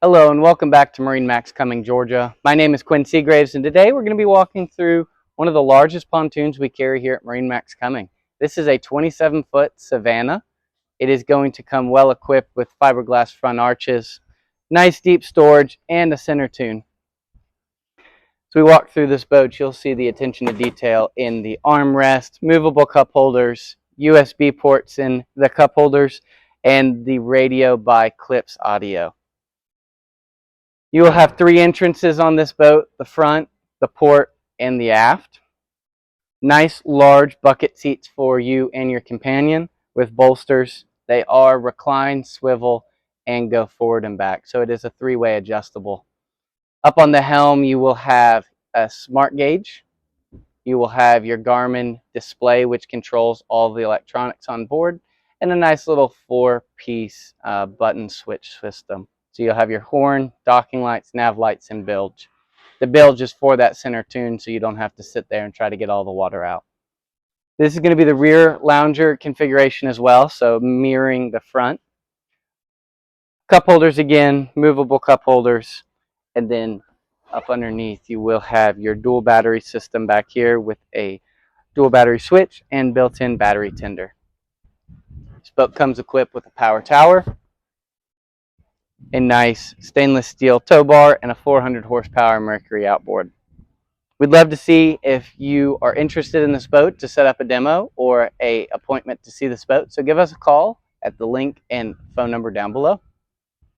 Hello and welcome back to MarineMax Cumming, Georgia. My name is Quinn Seagraves and today we're going to be walking through one of the largest pontoons we carry here at MarineMax Cumming. This is a 27-foot Savannah. It is going to come well equipped with fiberglass front arches, nice deep storage, and a center tune. As we walk through this boat, you'll see the attention to detail in the armrest, movable cup holders, USB ports in the cup holders, and the radio by Clips audio. You will have three entrances on this boat: the front, the port, and the aft. Nice large bucket seats for you and your companion with bolsters. They are recline, swivel, and go forward and back. So it is a three-way adjustable. Up on the helm, you will have a smart gauge. You will have your Garmin display, which controls all the electronics on board, and a nice little four-piece button switch system. So you'll have your horn, docking lights, nav lights, and bilge. The bilge is for that center tune, so you don't have to sit there and try to get all the water out. This is going to be the rear lounger configuration as well, so mirroring the front. Cup holders again, movable cup holders, and then up underneath you will have your dual battery system back here with a dual battery switch and built-in battery tender. This boat comes equipped with a power tower, a nice stainless steel tow bar, and a 400 horsepower Mercury outboard. We'd love to see if you are interested in this boat to set up a demo or an appointment to see this boat. So give us a call at the link and phone number down below.